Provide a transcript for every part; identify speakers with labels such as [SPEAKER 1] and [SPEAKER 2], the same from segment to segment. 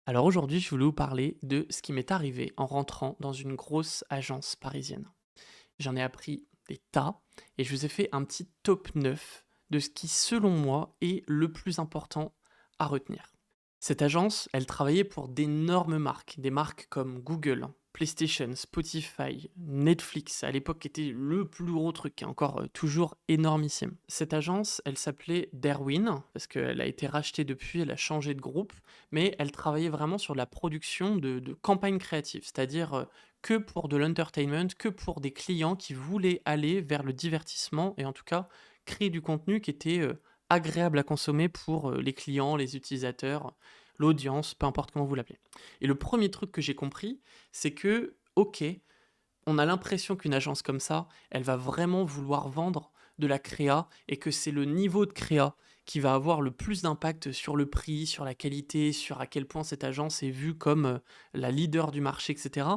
[SPEAKER 1] Alors aujourd'hui, je voulais vous parler de ce qui m'est arrivé en rentrant dans une grosse agence parisienne. J'en ai appris des tas et je vous ai fait un petit top 9 de ce qui, selon moi, est le plus important à retenir. Cette agence, elle travaillait pour d'énormes marques, des marques comme Google, PlayStation, Spotify, Netflix, à l'époque qui était le plus gros truc, qui est encore toujours énormissime. Cette agence, elle s'appelait Derwin, parce qu'elle a été rachetée depuis, elle a changé de groupe, mais elle travaillait vraiment sur la production de campagnes créatives, c'est-à-dire que pour de l'entertainment, que pour des clients qui voulaient aller vers le divertissement et en tout cas créer du contenu qui était agréable à consommer pour les clients, les utilisateurs, l'audience, peu importe comment vous l'appelez. Et le premier truc que j'ai compris, c'est que, ok, on a l'impression qu'une agence comme ça, elle va vraiment vouloir vendre de la créa et que c'est le niveau de créa qui va avoir le plus d'impact sur le prix, sur la qualité, sur à quel point cette agence est vue comme la leader du marché, etc.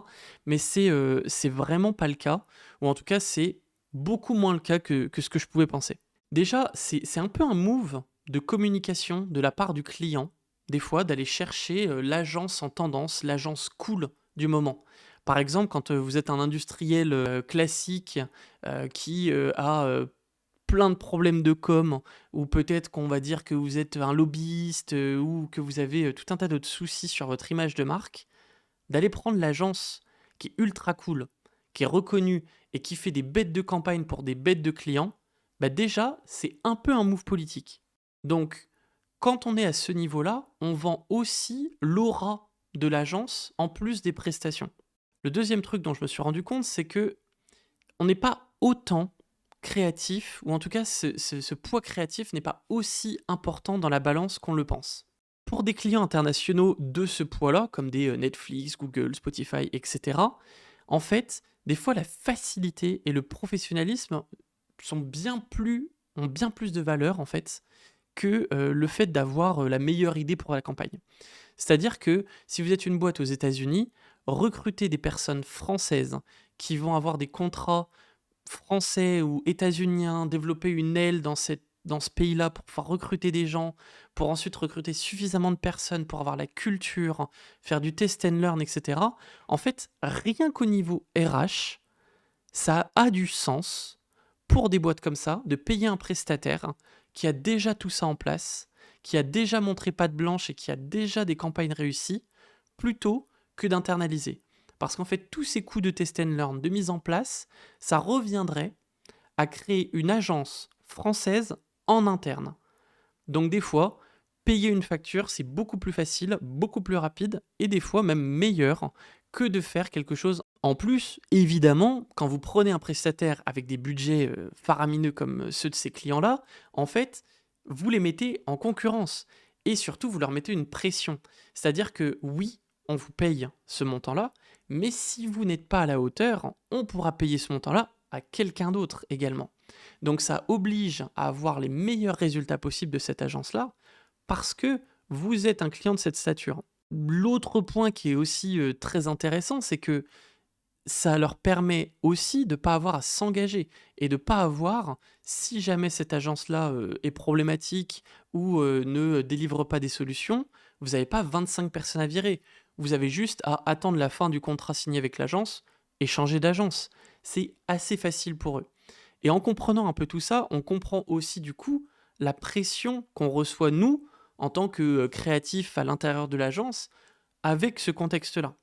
[SPEAKER 1] Mais c'est vraiment pas le cas, ou en tout cas c'est beaucoup moins le cas que ce que je pouvais penser. Déjà, c'est un peu un move de communication de la part du client, des fois, d'aller chercher l'agence en tendance, l'agence cool du moment. Par exemple, quand vous êtes un industriel classique qui a plein de problèmes de com, ou peut-être qu'on va dire que vous êtes un lobbyiste ou que vous avez tout un tas d'autres soucis sur votre image de marque, d'aller prendre l'agence qui est ultra cool, qui est reconnue et qui fait des bêtes de campagne pour des bêtes de clients, bah déjà, c'est un peu un move politique. Donc, quand on est à ce niveau-là, on vend aussi l'aura de l'agence en plus des prestations. Le deuxième truc dont je me suis rendu compte, c'est que on n'est pas autant créatif, ou en tout cas ce poids créatif n'est pas aussi important dans la balance qu'on le pense. Pour des clients internationaux de ce poids-là, comme des Netflix, Google, Spotify, etc., en fait, des fois la facilité et le professionnalisme ont bien plus de valeur en fait que le fait d'avoir la meilleure idée pour la campagne. C'est-à-dire que si vous êtes une boîte aux États-Unis, recruter des personnes françaises qui vont avoir des contrats français ou états-uniens, développer une aile dans ce pays-là pour pouvoir recruter des gens, pour ensuite recruter suffisamment de personnes pour avoir la culture, faire du test and learn, etc. En fait, rien qu'au niveau RH, ça a du sens pour des boîtes comme ça de payer un prestataire qui a déjà tout ça en place, qui a déjà montré patte blanche et qui a déjà des campagnes réussies, plutôt que d'internaliser. Parce qu'en fait, tous ces coûts de test and learn, de mise en place, ça reviendrait à créer une agence française en interne. Donc des fois, payer une facture, c'est beaucoup plus facile, beaucoup plus rapide et des fois même meilleur que de faire quelque chose en plus. Évidemment, quand vous prenez un prestataire avec des budgets faramineux comme ceux de ces clients-là, en fait, vous les mettez en concurrence et surtout vous leur mettez une pression. C'est-à-dire que oui, on vous paye ce montant-là, mais si vous n'êtes pas à la hauteur, on pourra payer ce montant-là à quelqu'un d'autre également. Donc ça oblige à avoir les meilleurs résultats possibles de cette agence-là, parce que vous êtes un client de cette stature. L'autre point qui est aussi très intéressant, c'est que ça leur permet aussi de ne pas avoir à s'engager et de ne pas avoir, si jamais cette agence-là est problématique ou ne délivre pas des solutions, vous n'avez pas 25 personnes à virer. Vous avez juste à attendre la fin du contrat signé avec l'agence et changer d'agence. C'est assez facile pour eux. Et en comprenant un peu tout ça, on comprend aussi du coup la pression qu'on reçoit nous en tant que créatifs à l'intérieur de l'agence avec ce contexte-là.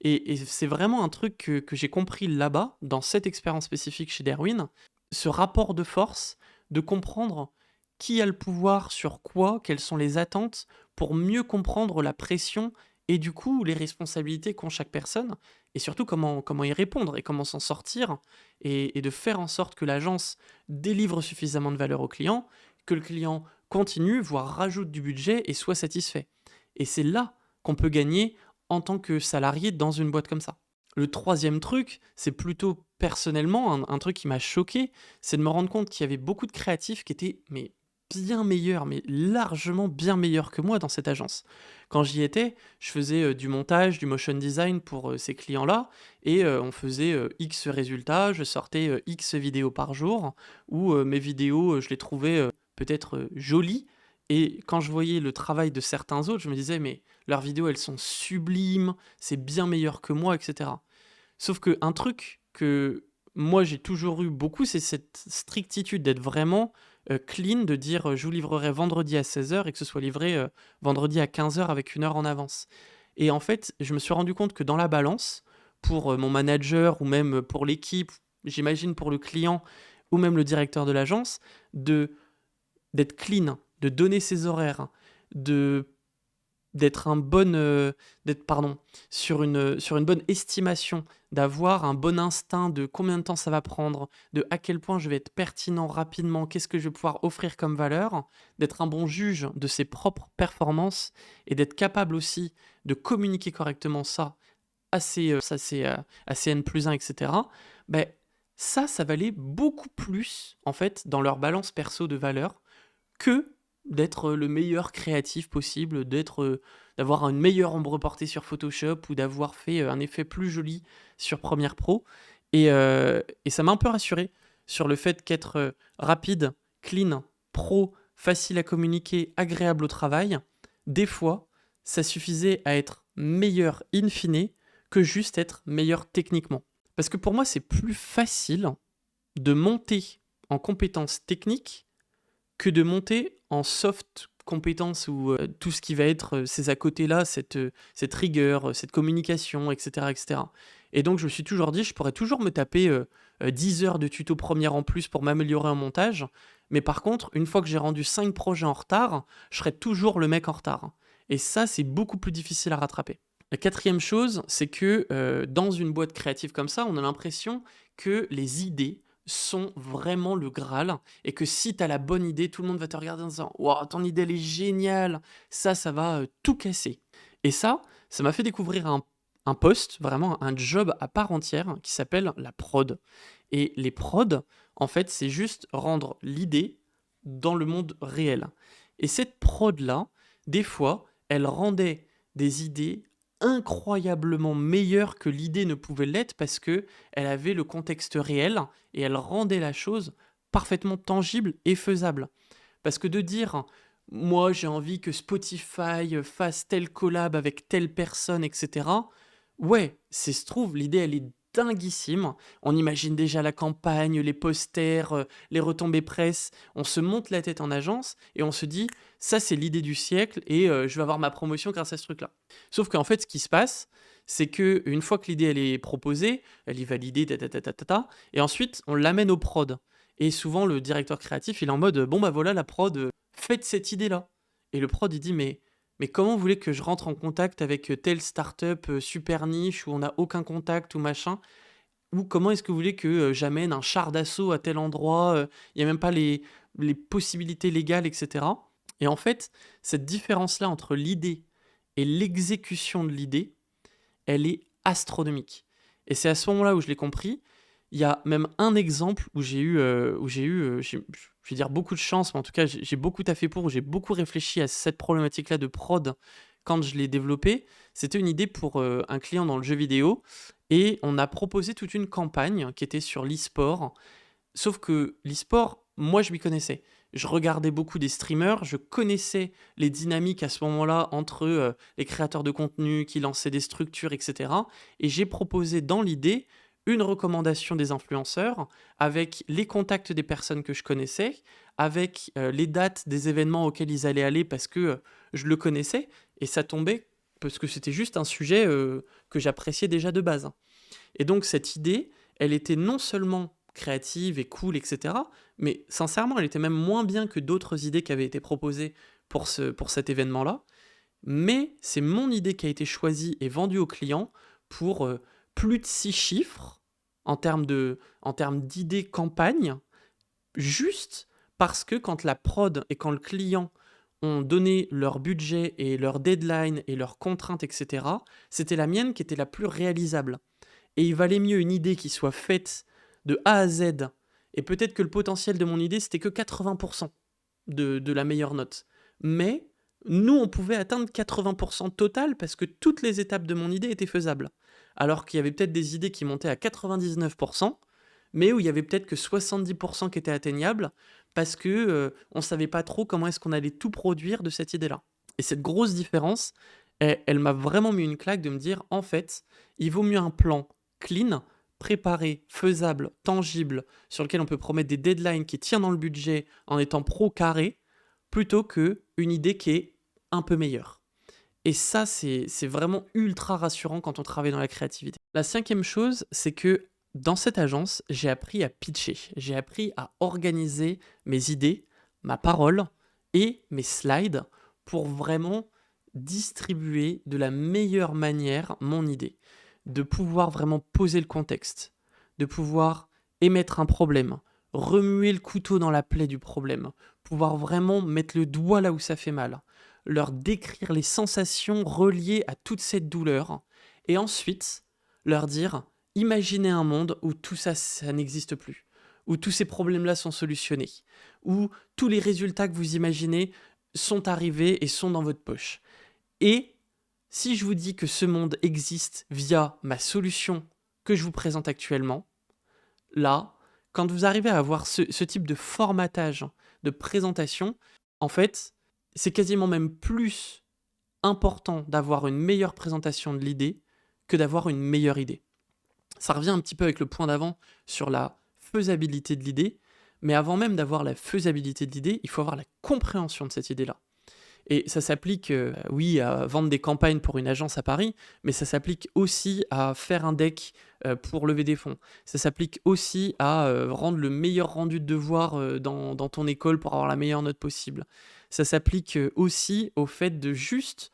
[SPEAKER 1] Et c'est vraiment un truc que j'ai compris là-bas, dans cette expérience spécifique chez Derwin, ce rapport de force, de comprendre qui a le pouvoir sur quoi, quelles sont les attentes, pour mieux comprendre la pression et du coup les responsabilités qu'ont chaque personne, et surtout comment y répondre et comment s'en sortir, et de faire en sorte que l'agence délivre suffisamment de valeur au client, que le client continue, voire rajoute du budget et soit satisfait. Et c'est là qu'on peut gagner en tant que salarié dans une boîte comme ça. Le troisième truc, c'est plutôt personnellement un truc qui m'a choqué, c'est de me rendre compte qu'il y avait beaucoup de créatifs qui étaient mais bien meilleurs, mais largement bien meilleurs que moi dans cette agence. Quand j'y étais, je faisais du montage, du motion design pour ces clients-là, et on faisait X résultats, je sortais X vidéos par jour, où mes vidéos, je les trouvais peut-être jolies, Et quand je voyais le travail de certains autres, je me disais: «Mais leurs vidéos, elles sont sublimes, c'est bien meilleur que moi» et cetera. Sauf qu'un truc que moi j'ai toujours eu beaucoup, c'est cette strictitude d'être vraiment, clean, de dire, «Je vous livrerai vendredi à 16 heures» et que ce soit livré, vendredi à 15 heures avec 1 heure en avance. Et en fait, je me suis rendu compte que dans la balance, pour, mon manager ou même, pour l'équipe, j'imagine pour le client ou même le directeur de l'agence, de d'être clean, de donner ses horaires, de d'être un bon, d'être pardon, sur une bonne estimation, d'avoir un bon instinct de combien de temps ça va prendre, de à quel point je vais être pertinent rapidement, qu'est-ce que je vais pouvoir offrir comme valeur, d'être un bon juge de ses propres performances et d'être capable aussi de communiquer correctement ça à ses N+1 et cetera. Beh, ça valait beaucoup plus, en fait, dans leur balance perso de valeur que d'être le meilleur créatif possible, d'avoir une meilleure ombre portée sur Photoshop ou d'avoir fait, un effet plus joli sur Premiere Pro et ça m'a un peu rassuré sur le fait qu'être, rapide, clean, pro, facile à communiquer, agréable au travail, des fois, ça suffisait à être meilleur in fine que juste être meilleur techniquement. Parce que pour moi, c'est plus facile de monter en compétences techniques que de monter en soft compétences ou tout ce qui va être ces à côté-là, cette rigueur, cette communication, etc., etc. Et donc, je me suis toujours dit, je pourrais toujours me taper 10 heures de tuto première en plus pour m'améliorer en montage. Mais par contre, une fois que j'ai rendu 5 projets en retard, je serai toujours le mec en retard. Et ça, c'est beaucoup plus difficile à rattraper. La quatrième chose, c'est que dans une boîte créative comme ça, on a l'impression que les idées sont vraiment le Graal et que si tu as la bonne idée, tout le monde va te regarder en disant: «Waouh, ton idée elle est géniale, ça va, tout casser» et ça m'a fait découvrir un poste, vraiment un job à part entière qui s'appelle la prod et les prods, en fait, c'est juste rendre l'idée dans le monde réel et cette prod-là, des fois, elle rendait des idées incroyablement meilleures que l'idée ne pouvait l'être parce que elle avait le contexte réel et elle rendait la chose parfaitement tangible et faisable. Parce que de dire, moi j'ai envie que Spotify fasse telle collab avec telle personne, etc. Ouais, c'est se trouve, l'idée elle est dinguissime. On imagine déjà la campagne, les posters, les retombées presse. On se monte la tête en agence et on se dit, ça c'est l'idée du siècle et je vais avoir ma promotion grâce à ce truc-là. Sauf qu'en fait, ce qui se passe, c'est que une fois que l'idée elle est proposée, elle est validée, ta ta ta ta ta ta, et ensuite on l'amène au prod. Et souvent le directeur créatif, il est en mode bon bah voilà la prod, faites cette idée-là. Et le prod il dit mais comment vous voulez que je rentre en contact avec telle startup super niche où on n'a aucun contact ou machin? Ou comment est-ce que vous voulez que j'amène un char d'assaut à tel endroit? Il n'y a même pas les possibilités légales, etc. Et en fait, cette différence-là entre l'idée et l'exécution de l'idée, elle est astronomique. Et c'est à ce moment-là où je l'ai compris. Il y a même un exemple je vais dire beaucoup de chance, mais en tout cas, j'ai beaucoup taffé pour, où j'ai beaucoup réfléchi à cette problématique-là de prod quand je l'ai développée. C'était une idée pour un client dans le jeu vidéo et on a proposé toute une campagne qui était sur l'e-sport. Sauf que l'e-sport, moi, je m'y connaissais. Je regardais beaucoup des streamers, je connaissais les dynamiques à ce moment-là entre les créateurs de contenu qui lançaient des structures, etc. Et j'ai proposé dans l'idée une recommandation des influenceurs avec les contacts des personnes que je connaissais, avec les dates des événements auxquels ils allaient aller parce que je le connaissais. Et ça tombait parce que c'était juste un sujet que j'appréciais déjà de base. Et donc cette idée, elle était non seulement créative et cool, etc., mais sincèrement, elle était même moins bien que d'autres idées qui avaient été proposées pour cet événement-là. Mais c'est mon idée qui a été choisie et vendue au client pour plus de 6 chiffres en termes d'idées campagne, juste parce que quand la prod et quand le client ont donné leur budget et leur deadline et leurs contraintes, etc., c'était la mienne qui était la plus réalisable. Et il valait mieux une idée qui soit faite de A à Z, et peut-être que le potentiel de mon idée, c'était que 80% de la meilleure note. Mais nous, on pouvait atteindre 80% total parce que toutes les étapes de mon idée étaient faisables. Alors qu'il y avait peut-être des idées qui montaient à 99%, mais où il y avait peut-être que 70% qui étaient atteignables parce que on savait pas trop comment est-ce qu'on allait tout produire de cette idée-là. Et cette grosse différence, elle m'a vraiment mis une claque de me dire, en fait, il vaut mieux un plan clean, préparé, faisable, tangible, sur lequel on peut promettre des deadlines qui tiennent dans le budget en étant pro-carré, plutôt que une idée qui est un peu meilleure. Et ça, c'est vraiment ultra rassurant quand on travaille dans la créativité. La cinquième chose, c'est que dans cette agence, j'ai appris à pitcher. J'ai appris à organiser mes idées, ma parole et mes slides pour vraiment distribuer de la meilleure manière mon idée. De pouvoir vraiment poser le contexte, de pouvoir émettre un problème, remuer le couteau dans la plaie du problème, pouvoir vraiment mettre le doigt là où ça fait mal, leur décrire les sensations reliées à toute cette douleur, et ensuite leur dire, imaginez un monde où tout ça, ça n'existe plus, où tous ces problèmes-là sont solutionnés, où tous les résultats que vous imaginez sont arrivés et sont dans votre poche. Et si je vous dis que ce monde existe via ma solution que je vous présente actuellement, là, quand vous arrivez à avoir ce type de formatage, de présentation, en fait, c'est quasiment même plus important d'avoir une meilleure présentation de l'idée que d'avoir une meilleure idée. Ça revient un petit peu avec le point d'avant sur la faisabilité de l'idée, mais avant même d'avoir la faisabilité de l'idée, il faut avoir la compréhension de cette idée-là. Et ça s'applique, oui, à vendre des campagnes pour une agence à Paris, mais ça s'applique aussi à faire un deck pour lever des fonds. Ça s'applique aussi à rendre le meilleur rendu de devoir dans ton école pour avoir la meilleure note possible. Ça s'applique aussi au fait de juste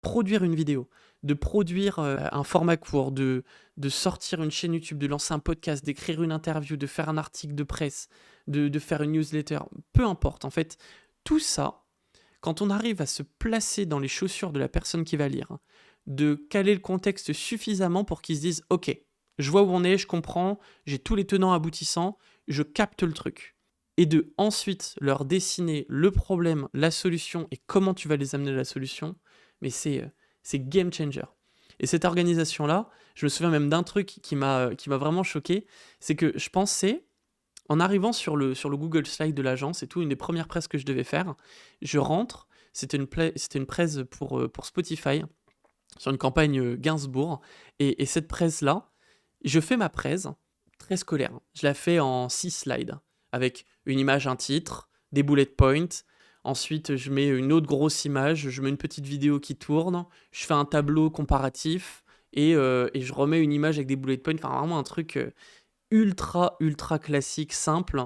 [SPEAKER 1] produire une vidéo, de produire un format court, de sortir une chaîne YouTube, de lancer un podcast, d'écrire une interview, de faire un article de presse, de faire une newsletter, peu importe. En fait, tout ça, quand on arrive à se placer dans les chaussures de la personne qui va lire, de caler le contexte suffisamment pour qu'ils se disent « Ok, je vois où on est, je comprends, j'ai tous les tenants aboutissants, je capte le truc. » Et de ensuite leur dessiner le problème, la solution et comment tu vas les amener à la solution, mais c'est game changer. Et cette organisation-là, je me souviens même d'un truc qui m'a vraiment choqué, c'est que je pensais, en arrivant sur le Google Slide de l'agence et tout, une des premières presses que je devais faire, je rentre, c'était une presse pour Spotify, sur une campagne Gainsbourg, et cette presse-là, je fais ma presse, très scolaire, je la fais en 6 slides, avec une image, un titre, des bullet points, ensuite je mets une autre grosse image, je mets une petite vidéo qui tourne, je fais un tableau comparatif, et je remets une image avec des bullet points, enfin vraiment un truc ultra classique, simple,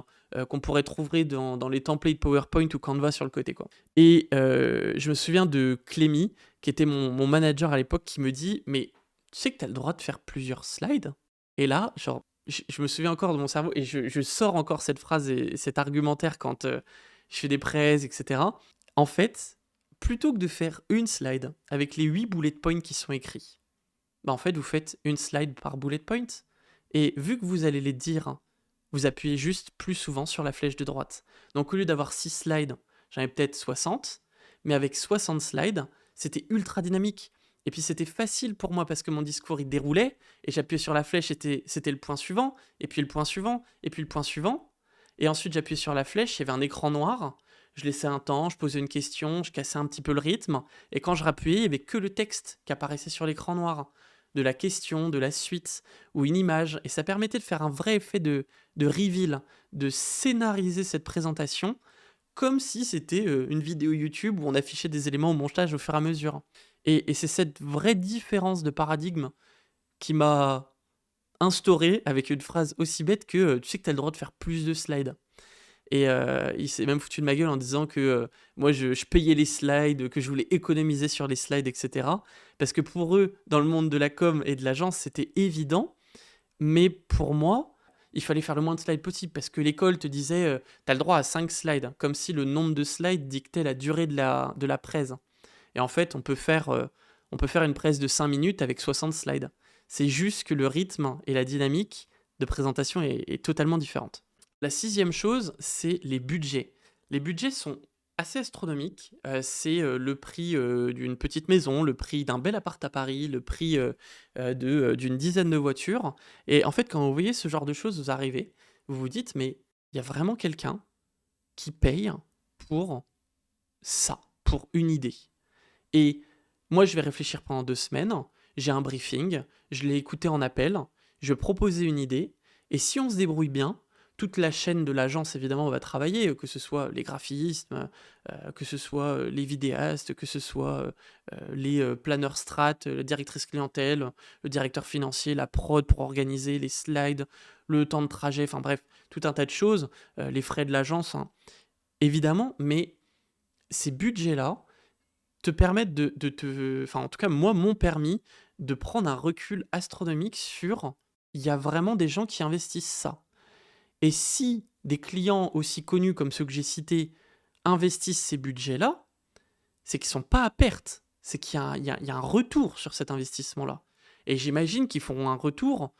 [SPEAKER 1] qu'on pourrait trouver dans les templates PowerPoint ou Canva sur le côté, quoi. Et je me souviens de Clémy, qui était mon manager à l'époque, qui me dit: «Mais tu sais que tu as le droit de faire plusieurs slides?» Et là, genre, je me souviens encore de mon cerveau et je sors encore cette phrase et cet argumentaire quand, je fais des prêts et cetera. En fait, plutôt que de faire une slide avec les 8 bullet points qui sont écrits, bah, en fait, vous faites une slide par bullet point. Et vu que vous allez les dire, vous appuyez juste plus souvent sur la flèche de droite. Donc au lieu d'avoir 6 slides, j'en avais peut-être 60, mais avec 60 slides, c'était ultra dynamique. Et puis c'était facile pour moi parce que mon discours il déroulait, et j'appuyais sur la flèche, c'était le point suivant, et puis le point suivant, et puis le point suivant. Et ensuite j'appuyais sur la flèche, il y avait un écran noir, je laissais un temps, je posais une question, je cassais un petit peu le rythme, et quand je rappuyais, il n'y avait que le texte qui apparaissait sur l'écran noir, de la question, de la suite, ou une image, et ça permettait de faire un vrai effet de reveal, de scénariser cette présentation, comme si c'était une vidéo YouTube où on affichait des éléments au montage au fur et à mesure. Et c'est cette vraie différence de paradigme qui m'a instauré avec une phrase aussi bête que tu sais que tu as le droit de faire plus de slides. Et il s'est même foutu de ma gueule en disant que moi je payais les slides, que je voulais économiser sur les slides, etc. Parce que pour eux, dans le monde de la com et de l'agence, c'était évident. Mais pour moi, il fallait faire le moins de slides possible parce que l'école te disait t'as le droit à 5 slides, comme si le nombre de slides dictait la durée de la presse. Et en fait, on peut faire une presse de 5 minutes avec 60 slides. C'est juste que le rythme et la dynamique de présentation est totalement différente. La sixième chose, c'est les budgets. Les budgets sont assez astronomique. C'est, le prix, d'une petite maison, le prix d'un bel appart à Paris, le prix, d'une dizaine de voitures et en fait, quand vous voyez ce genre de choses vous arriver, vous vous dites: «Mais il y a vraiment quelqu'un qui paye pour ça, pour une idée». Et moi, je vais réfléchir pendant 2 semaines, j'ai un briefing, je l'ai écouté en appel, je vais proposer une idée et si on se débrouille bien, toute la chaîne de l'agence évidemment va travailler, que ce soit les graphistes, que ce soit, les vidéastes, que ce soit, les, planeurs strat, la directrice clientèle, le directeur financier, la prod pour organiser les slides, le temps de trajet, enfin bref, tout un tas de choses, les frais de l'agence, hein, évidemment, mais ces budgets-là te permettent de te enfin, en tout cas, moi, m'ont permis de prendre un recul astronomique sur il y a vraiment des gens qui investissent ça. Et si des clients aussi connus comme ceux que j'ai cités investissent ces budgets-là, c'est qu'ils sont pas à perte. C'est qu'il y a il y a un retour sur cet investissement-là. Et j'imagine qu'ils feront un retour,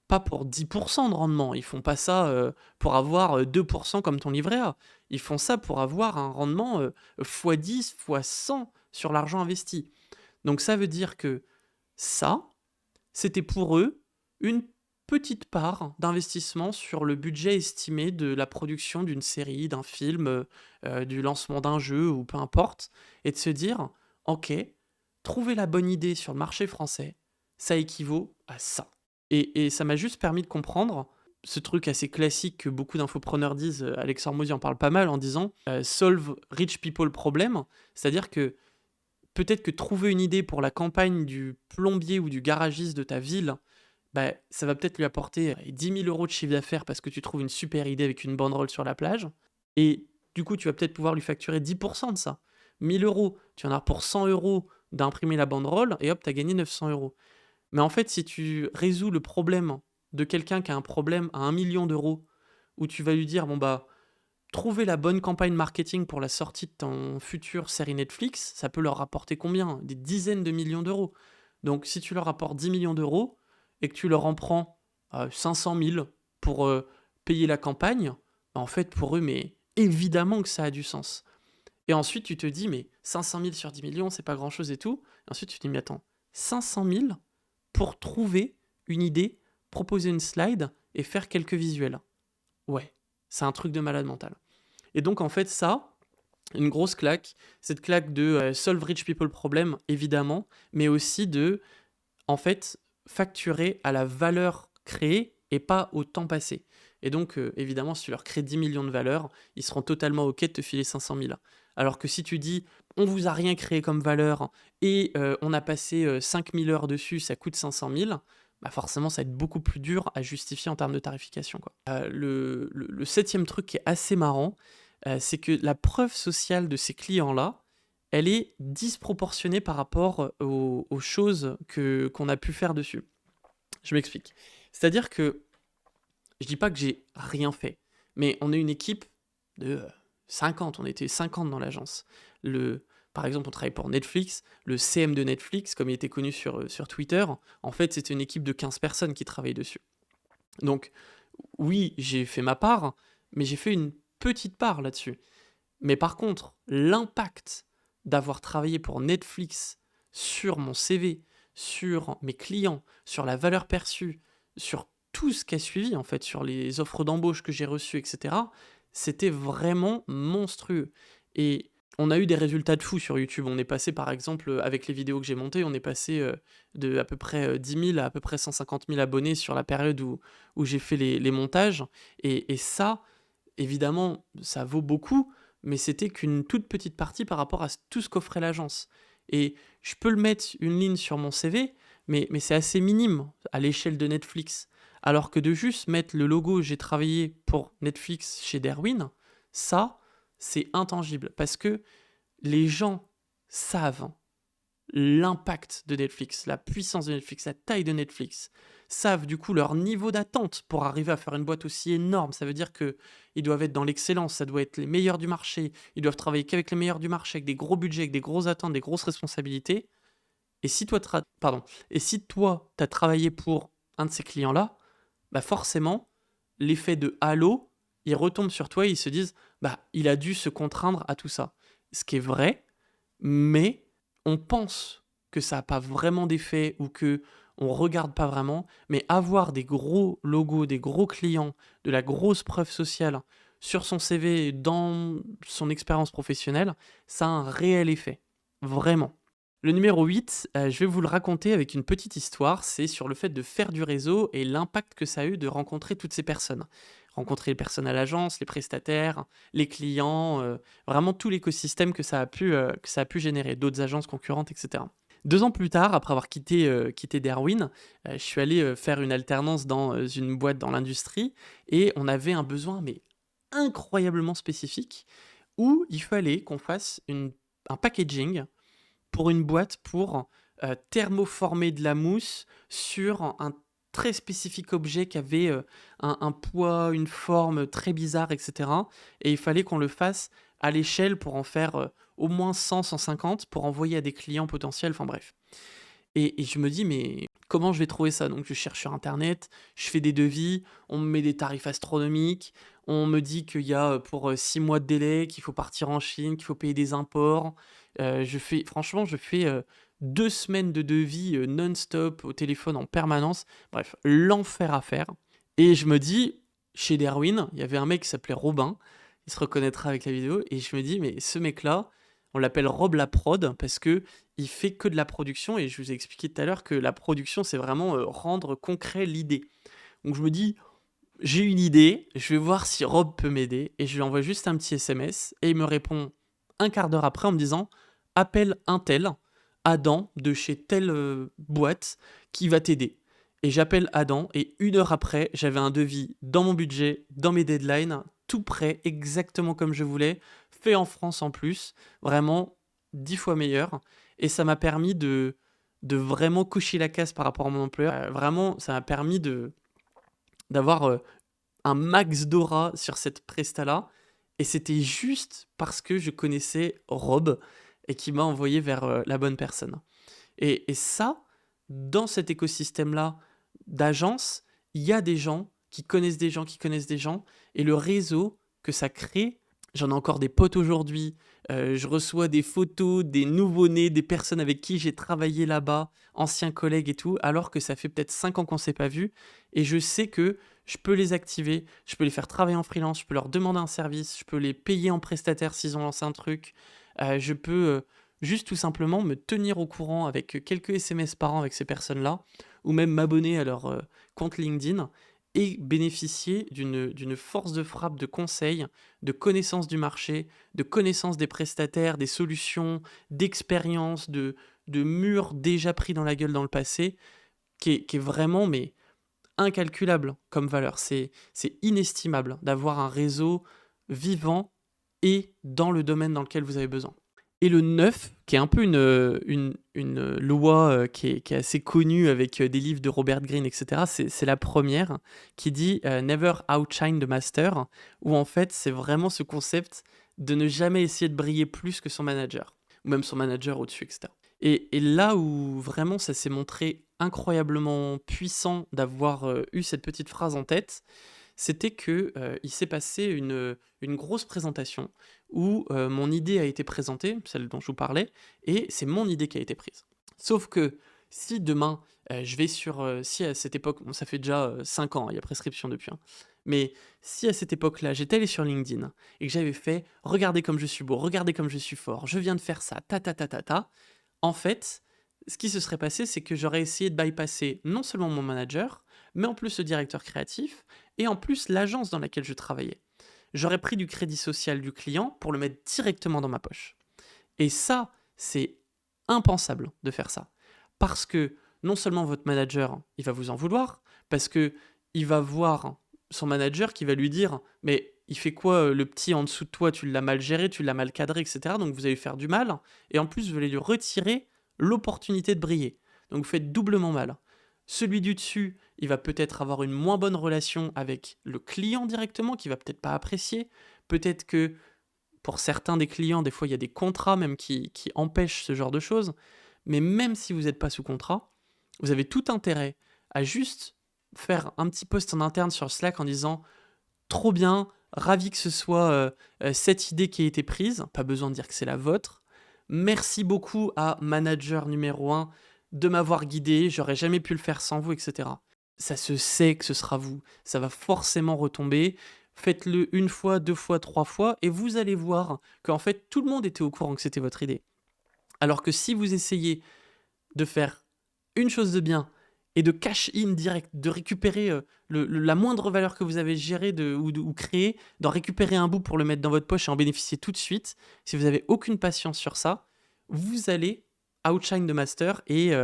[SPEAKER 1] pas pour 10 de rendement. Ils font pas ça, pour avoir, 2 comme ton livret A. Ils font ça pour avoir un rendement, fois 10, fois 100 sur l'argent investi. Donc ça veut dire que ça, c'était pour eux une petite part d'investissement sur le budget estimé de la production d'une série, d'un film, du lancement d'un jeu ou peu importe et de se dire: «OK, trouver la bonne idée sur le marché français, ça équivaut à ça». Et ça m'a juste permis de comprendre ce truc assez classique que beaucoup d'infopreneurs disent, Alex Hormozy en parle pas mal en disant, «Solve rich people problem». C'est-à-dire que peut-être que trouver une idée pour la campagne du plombier ou du garagiste de ta ville, bah, ça va peut-être lui apporter 10 000 € de chiffre d'affaires parce que tu trouves une super idée avec une banderole sur la plage. Et du coup, tu vas peut-être pouvoir lui facturer 10% de ça. 1 000 €, tu en as pour 100 € d'imprimer la banderole et hop, tu as gagné 900 €. Mais en fait, si tu résous le problème de quelqu'un qui a un problème à 1 million d'euros, où tu vas lui dire, bon bah, trouver la bonne campagne marketing pour la sortie de ton futur série Netflix, ça peut leur rapporter combien? Des dizaines de millions d'euros. Donc si tu leur rapportes 10 millions d'euros et que tu leur en prends 500 000 pour payer la campagne, bah, en fait pour eux, mais évidemment que ça a du sens. Et ensuite tu te dis, mais 500 000 sur 10 millions, c'est pas grand-chose et tout. Et ensuite tu te dis, mais attends, 500 000 pour trouver une idée, proposer une slide et faire quelques visuels. Ouais, c'est un truc de malade mental. Et donc en fait ça, une grosse claque, cette claque de solve rich people problem évidemment, mais aussi de en fait facturer à la valeur créée et pas au temps passé. Et donc évidemment si tu leur crées 10 millions de valeur, ils seront totalement ok de te filer 500 000. Alors que si tu dis on vous a rien créé comme valeur et on a passé 5000 heures dessus, ça coûte 500 000, bah forcément ça va être beaucoup plus dur à justifier en termes de tarification, quoi. Le septième truc qui est assez marrant, c'est que la preuve sociale de ces clients-là, elle est disproportionnée par rapport aux choses qu'on a pu faire dessus. Je m'explique. C'est-à-dire que je dis pas que j'ai rien fait, mais on est une équipe de 50, on était 50 dans l'agence. Par exemple, on travaille pour Netflix, le CM de Netflix, comme il était connu sur Twitter, en fait, c'était une équipe de 15 personnes qui travaillait dessus. Donc, oui, j'ai fait ma part, mais j'ai fait une petite part là-dessus. Mais par contre, l'impact d'avoir travaillé pour Netflix sur mon CV, sur mes clients, sur la valeur perçue, sur tout ce qui a suivi, en fait, sur les offres d'embauche que j'ai reçues, etc., c'était vraiment monstrueux. Et on a eu des résultats de fou sur YouTube. On est passé, par exemple, avec les vidéos que j'ai montées, on est passé de à peu près 10 000 à peu près 150 000 abonnés sur la période où j'ai fait les montages. Et ça, évidemment, ça vaut beaucoup, mais c'était qu'une toute petite partie par rapport à tout ce qu'offrait l'agence. Et je peux le mettre une ligne sur mon CV, mais c'est assez minime à l'échelle de Netflix. Alors que de juste mettre le logo «J'ai travaillé pour Netflix chez Derwin», ça, c'est intangible. Parce que les gens savent l'impact de Netflix, la puissance de Netflix, la taille de Netflix, savent du coup leur niveau d'attente pour arriver à faire une boîte aussi énorme. Ça veut dire qu'ils doivent être dans l'excellence, ça doit être les meilleurs du marché, ils doivent travailler qu'avec les meilleurs du marché, avec des gros budgets, avec des grosses attentes, des grosses responsabilités. Et si toi, tu as travaillé pour un de ces clients-là, bah forcément, l'effet de halo, il retombe sur toi et ils se disent, bah il a dû se contraindre à tout ça. ce qui est vrai, mais on pense que ça n'a pas vraiment d'effet ou que on regarde pas vraiment, mais avoir des gros logos, des gros clients, de la grosse preuve sociale sur son CV dans son expérience professionnelle, ça a un réel effet, vraiment. Le numéro 8, je vais vous le raconter avec une petite histoire, c'est sur le fait de faire du réseau et l'impact que ça a eu de rencontrer toutes ces personnes. Rencontrer les personnes à l'agence, les prestataires, les clients, vraiment tout l'écosystème que ça a pu générer, d'autres agences concurrentes, etc. 2 ans plus tard, après avoir quitté Derwin, je suis allé, faire une alternance dans, une boîte dans l'industrie et on avait un besoin, mais incroyablement spécifique, où il fallait qu'on fasse un packaging pour une boîte pour, thermoformer de la mousse sur un très spécifique objet qui avait, un poids, une forme très bizarre et cetera et il fallait qu'on le fasse à l'échelle pour en faire, au moins 100-150 pour envoyer à des clients potentiels, enfin bref. Et je me dis: «Mais comment je vais trouver ça?» Donc je cherche sur internet, je fais des devis, on me met des tarifs astronomiques, on me dit qu'il y a, pour, 6 mois de délai, qu'il faut partir en Chine, qu'il faut payer des imports. Je fais, 2 semaines de devis, non-stop au téléphone en permanence. Bref, l'enfer à faire et je me dis, chez Derwin, il y avait un mec qui s'appelait Robin, il se reconnaîtra avec la vidéo et je me dis: «Mais ce mec-là, on l'appelle Rob la prod parce que il fait que de la production et je vous ai expliqué tout à l'heure que la production, c'est vraiment, rendre concret l'idée. Donc je me dis: «J'ai une idée, je vais voir si Rob peut m'aider» et je lui envoie juste un petit SMS et il me répond un quart d'heure après en me disant: «Appelle untel, Adam de chez telle, boîte qui va t'aider» et j'appelle Adam et 1 heure après, j'avais un devis dans mon budget, dans mes deadlines, tout prêt, exactement comme je voulais, fait en France en plus, vraiment 10 fois meilleur et ça m'a permis de vraiment cocher la case par rapport à mon employeur. Vraiment, ça m'a permis d'avoir, un max d'aura sur cette presta-là et c'était juste parce que je connaissais Rob et qui m'a envoyé vers, la bonne personne. Et ça, dans cet écosystème-là d'agence, il y a des gens qui connaissent des gens qui connaissent des gens et le réseau que ça crée, j'en ai encore des potes aujourd'hui, je reçois des photos des nouveaux-nés, des personnes avec qui j'ai travaillé là-bas, anciens collègues et tout, alors que ça fait peut-être 5 ans qu'on s'est pas vus et je sais que je peux les activer, je peux les faire travailler en freelance, je peux leur demander un service, je peux les payer en prestataire s'ils ont lancé un truc, je peux, juste tout simplement me tenir au courant avec, quelques SMS par an avec ces personnes-là ou même m'abonner à leur, compte LinkedIn et bénéficier d'une force de frappe de conseils, de connaissance du marché, de connaissance des prestataires, des solutions, d'expérience, de murs déjà pris dans la gueule dans le passé, qui est vraiment mais incalculable comme valeur. C'est inestimable d'avoir un réseau vivant et dans le domaine dans lequel vous avez besoin. Et le 9, qui est un peu une loi, qui est assez connue avec, des livres de Robert Greene et cetera, c'est la première qui dit, «Never outshine the master», où en fait, c'est vraiment ce concept de ne jamais essayer de briller plus que son manager, ou même son manager au-dessus et cetera. Et là où vraiment ça s'est montré incroyablement puissant d'avoir, eu cette petite phrase en tête, c'était que, il s'est passé une grosse présentation où, mon idée a été présentée, celle dont je vous parlais et c'est mon idée qui a été prise. Sauf que si demain, si à cette époque bon ça fait déjà, 5 ans, hein, il y a prescription depuis, hein, mais si à cette époque-là, j'étais allé sur LinkedIn et que j'avais fait: «Regardez comme je suis beau, regardez comme je suis fort, je viens de faire ça, ta ta ta ta ta», en fait, ce qui se serait passé, c'est que j'aurais essayé de bypasser non seulement mon manager, mais en plus le directeur créatif et en plus l'agence dans laquelle je travaillais. J'aurais pris du crédit social du client pour le mettre directement dans ma poche. Et ça, c'est impensable de faire ça. Parce que non seulement votre manager, il va vous en vouloir, parce que il va voir son manager qui va lui dire: «Mais il fait quoi, le petit en dessous de toi? Tu l'as mal géré, tu l'as mal cadré et cetera, donc vous allez lui faire du mal et en plus vous allez lui retirer l'opportunité de briller. Donc vous faites doublement mal». Celui du dessus, il va peut-être avoir une moins bonne relation avec le client directement, qui va peut-être pas apprécier. Peut-être que pour certains des clients, des fois, il y a des contrats même qui empêchent ce genre de choses. Mais même si vous n'êtes pas sous contrat, vous avez tout intérêt à juste faire un petit post en interne sur Slack en disant: «Trop bien, Ravi que ce soit cette idée qui a été prise. Pas besoin de dire que c'est la vôtre. Merci beaucoup à manager numéro 1 de m'avoir guidé. J'aurais jamais pu le faire sans vous, etc. Ça se sait que ce sera vous. Ça va forcément retomber. Faites-le une fois, deux fois, trois fois, et vous allez voir qu'en fait, tout le monde était au courant que c'était votre idée. Alors que si vous essayez de faire une chose de bien et de cash in direct, de récupérer la moindre valeur que vous avez gérée ou créée, d'en récupérer un bout pour le mettre dans votre poche et en bénéficier tout de suite, si vous n'avez aucune patience sur ça, vous allez outshine the master et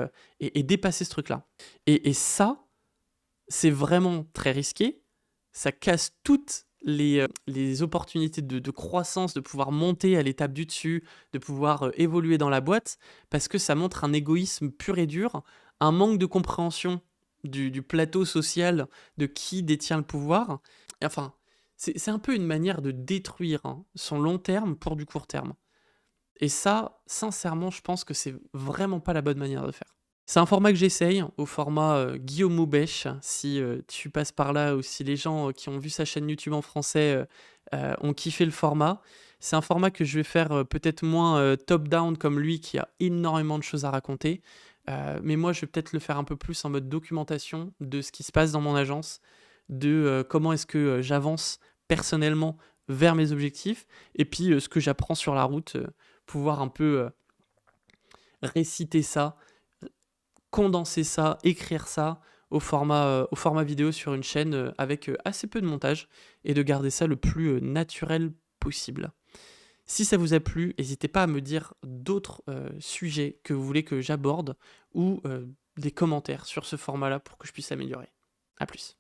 [SPEAKER 1] dépasser ce truc-là. Et ça, c'est vraiment très risqué. Ça casse toutes les opportunités de croissance, de pouvoir monter à l'étape du dessus, de pouvoir évoluer dans la boîte, parce que ça montre un égoïsme pur et dur, un manque de compréhension du plateau social, de qui détient le pouvoir. Et enfin, c'est un peu une manière de détruire son long terme pour du court terme. Et ça, sincèrement, je pense que c'est vraiment pas la bonne manière de faire. C'est un format que j'essaye, au format Guillaume Moubèche, si tu passes par là ou si les gens qui ont vu sa chaîne YouTube en français ont kiffé le format. C'est un format que je vais faire peut-être moins top-down comme lui qui a énormément de choses à raconter. Mais moi, je vais peut-être le faire un peu plus en mode documentation de ce qui se passe dans mon agence, de comment est-ce que j'avance personnellement vers mes objectifs, et puis ce que j'apprends sur la route, pouvoir un peu réciter ça, condenser ça, écrire ça au format vidéo sur une chaîne avec assez peu de montage et de garder ça le plus naturel possible. Si ça vous a plu, n'hésitez pas à me dire d'autres sujets que vous voulez que j'aborde ou des commentaires sur ce format-là pour que je puisse l'améliorer. A plus.